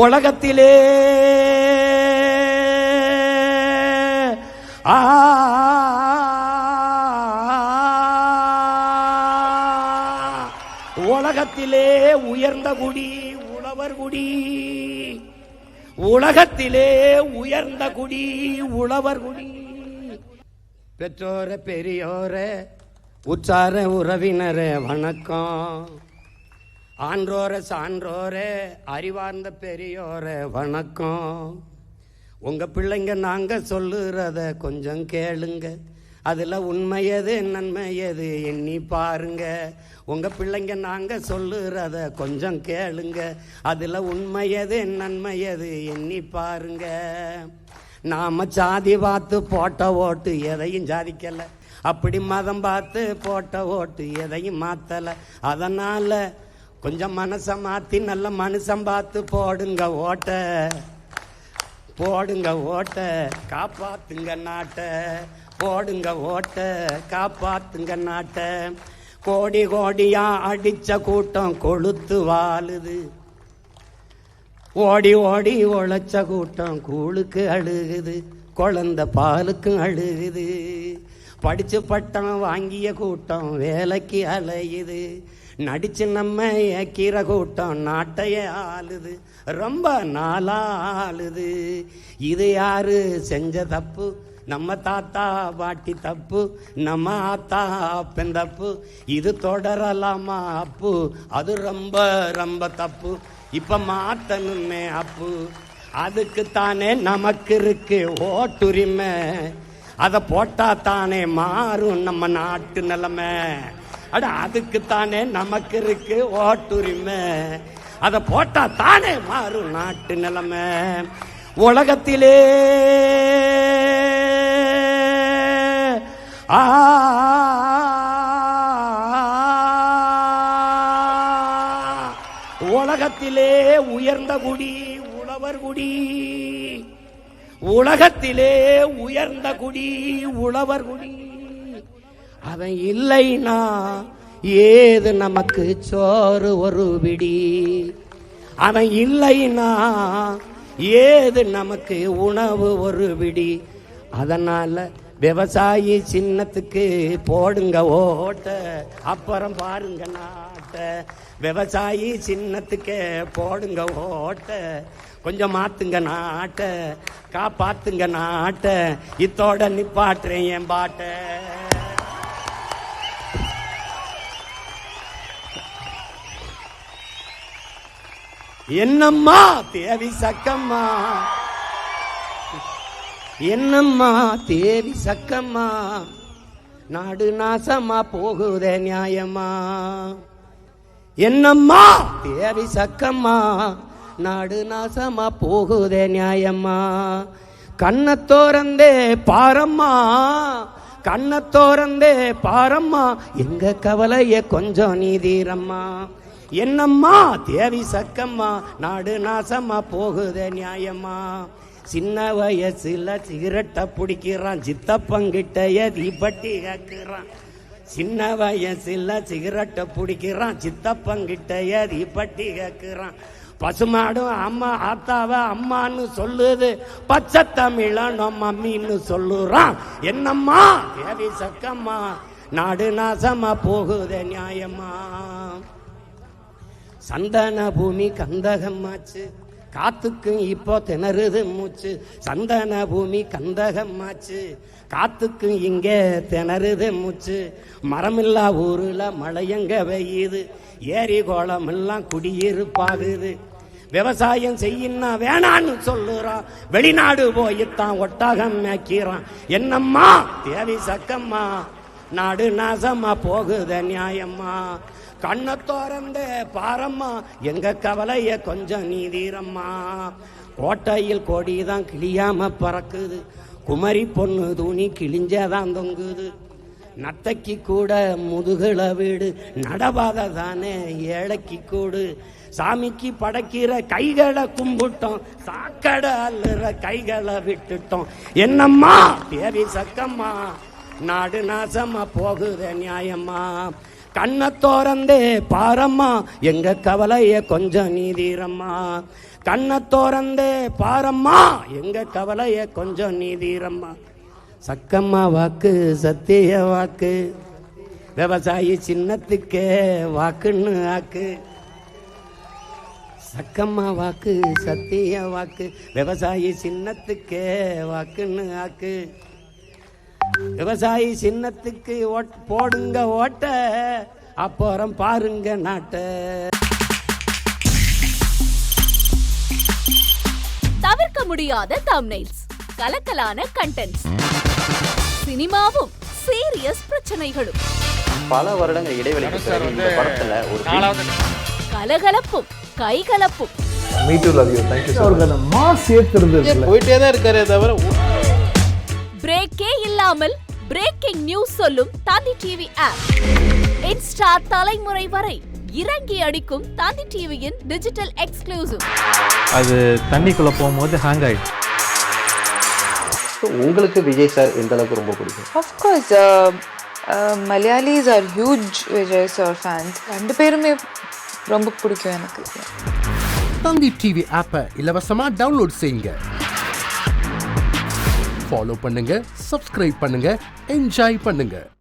உலகத்திலே உலகத்திலே உயர்ந்த குடி உழவர் குடி. உலகத்திலே உயர்ந்த குடி உழவர் குடி. பெற்றோர பெரியோர உற்சார உறவினரே வணக்கம். ஆன்றோர சான்றோர அறிவார்ந்த பெரியோர வணக்கம். உங்க பிள்ளைங்க நாங்க சொல்லுறத கொஞ்சம் கேளுங்க, அதுல உண்மையது நன்மையது எண்ணி பாருங்க. உங்க பிள்ளைங்க நாங்க சொல்லுறத கொஞ்சம் கேளுங்க, அதுல உண்மையது நன்மையது எண்ணி பாருங்க. நாம சாதி பார்த்து போட்ட ஓட்டு எதையும் சாதிக்கல, அப்படி மதம் பார்த்து போட்ட ஓட்டு எதையும் மாத்தல. அதனால கொஞ்சம் மனசை மாத்தி நல்ல மனுஷன் பார்த்து போடுங்க ஓட்ட, போடுங்க ஓட்ட, காப்பாத்துங்க நாட்டை. போடுங்க ஓட்ட, காப்பாத்துங்க நாட்டை. கோடி கோடியா அடிச்ச கூட்டம் கொளுத்து வாழுது, ஓடி ஓடி உழைச்ச கூட்டம் கூழுக்கு அழுகுது, குழந்தை பாலுக்கும் அழுகுது. படிச்சு பட்டம் வாங்கிய கூட்டம் வேலைக்கு அலையுது, நடிச்சு நம்ம ஏக்கிற கூட்டம் நாட்டையே ஆளுது, ரொம்ப நாளாளுது. இது யாரு செஞ்ச தப்பு? நம்ம தாத்தா பாட்டி தப்பு, நம்ம ஆத்தா அப்பன் தப்பு. இது தொடரலாமா அப்பு? அது ரொம்ப ரொம்ப தப்பு. இப்ப மாத்தணுமே அப்பு. அதுக்குத்தானே நமக்கு இருக்கு ஓட்டுரிமை, அதை போட்டா தானே மாறும் நம்ம நாட்டு நிலைமை. அட அதுக்குத்தானே நமக்கு இருக்கு ஓட்டுரிமை, அதை போட்டா தானே மாறும் நாட்டு நிலைமை. உலகத்திலே உலகத்திலே உயர்ந்த குடி உழவர் குடி. உலகத்திலே உயர்ந்த குடி உழவர் குடி. அவன் இல்லைனா ஏது நமக்கு சோறு ஒரு பிடி. அவன் இல்லைனா ஏது நமக்கு உணவு ஒரு பிடி. அதனால விவசாயி சின்னத்துக்கு போடுங்க ஓட்ட, அப்புறம் பாருங்க நாட்ட. விவசாயி சின்னத்துக்கு போடுங்க ஓட்ட, கொஞ்சம் மாத்துங்க நாட்ட, காப்பாத்துங்க நாட்ட. இத்தோட நிப்பாட்டுறேன் என் பாட்ட. என்னம்மா தேவி சக்கம்மா, என்னம்மா தேவி சக்கம்மா, நாடு நாசமா போகுதே நியாயமா. என்னம்மா தேவி சக்கம்மா, நாடு நாசமா போகுதே நியாயமா. கண்ணை தோறந்தே பாரம்மா, கண்ணை தோறந்தே பாரம்மா, எங்க கவலைய கொஞ்சம் நீதீரம்மா. என்னம்மா தேவி சக்கம்மா, நாடு நாசமா போகுதே நியாயமா. சின்ன வயசுல சிகரெட்டை பிடிக்கிறான், சித்தப்பங்கிட்டைய தீப்பட்டி கேட்கிறான். சின்ன வயசுல சிகரெட்டை பிடிக்கிறான், சித்தப்பங்கிட்டைய தீப்பட்டி கேட்கிறான். பசுமாடும் அம்மா ஆத்தாவ அம்மான்னு சொல்லுது, பச்சை தமிழன் மம்மின்னு சொல்லுறான். என்னம்மா தேவி சக்கம்மா, நாடு நாசமா போகுதே நியாயமா. சந்தன பூமி கந்தகமாச்சு, காத்துக்கும் இப்போ திணறுது மூச்சு. சந்தன பூமி கந்தகமாச்சு, காத்துக்கும் இங்கே திணறுது மூச்சு. மரமில்லா ஊருல மழையங்க பெய்யுது, ஏரி கோலம் எல்லாம் குடியிருப்பாகுது. விவசாயம் செய்யினா வேணான்னு சொல்லுறான், வெளிநாடு போயித்தான் ஒட்டகம் மேய்க்கிறான். என்னம்மா தேவி சக்கம்மா, நாடு நாசமா போகுத நியாயம்மா. கண்ணை தோறந்தே பாரம்மா, எங்க கவலைய கொஞ்சம் நீதீரம்மா. கோட்டையில் கொடிதான் கிளியாம பறக்குது, குமரி பொண்ணு துணி கிழிஞ்சதான் தொங்குது. நத்தைக்கு கூட முதுகுல வீடு, நடபாத தானே ஏழைக்கு கூடு. சாமிக்கு படைக்கிற கைகளை கும்பிட்டோம், சாக்கடை அல்லுற கைகளை விட்டுட்டோம். என்னம்மா தேவி சக்கம்மா, நாடு நாசமா போகுத நியாயம்மா. கண்ணை திறந்தே பாரம்மா எங்க கவலைய கொஞ்சம் நீதீரம்மா. கண்ணை திறந்தே பாரம்மா எங்க கவலைய கொஞ்சம் நீதீரம்மா. சக்கம்மா வாக்கு சத்திய வாக்கு, விவசாயி சின்னத்துக்கே வாக்குன்னு ஆக்கு. சக்கம்மா வாக்கு சத்திய வாக்கு, விவசாயி சின்னத்துக்கே வாக்குன்னு ஆக்கு. விவசாயி சின்னத்துக்கு போடுங்க ஓட்ட, அப்புறம் பாருங்க நாட்ட. தவிர்க்க முடியாத தம்ப்நெயில்ஸ், கலக்கலான கண்டென்ட்ஸ், சினிமாவும் சீரியஸ் பிரச்சனைகளும், பல வருடங்கள் இடைவெளிக்கு பிறகு இந்த படத்துல ஒரு கலகலப்பும் கைகலப்பும். Me too, love you. Thank you so much. Mass ஏத்துறது போயிட்டே தான் இருக்காரே தவிர பிரேக்கே இல்லாமல் பிரேக்கிங் நியூஸ் சொல்லும் தந்தி டிவி ஆப். இன்ஸ்டா தலைமுறை வரை இறங்கி அடிக்கும் தந்தி டிவியின் டிஜிட்டல் எக்ஸ்க்ளூசிவ். அது தண்ணிக்குள்ள போகும்போது ஹேங் ஆயிடுச்சு. உங்களுக்கு விஜய் சார் எந்த அளவுக்கு ரொம்ப பிடிக்கும்? Of course, Malayalis are huge Vijay sir fans. ரெண்டு பேருமே ரொம்ப பிடிக்கும் எனக்கு. தந்தி டிவி ஆப்பை இலவசமா டவுன்லோட் செய்யுங்க. ஃபாலோ பண்ணுங்க, சப்ஸ்கிரைப் பண்ணுங்க, என்ஜாய் பண்ணுங்க.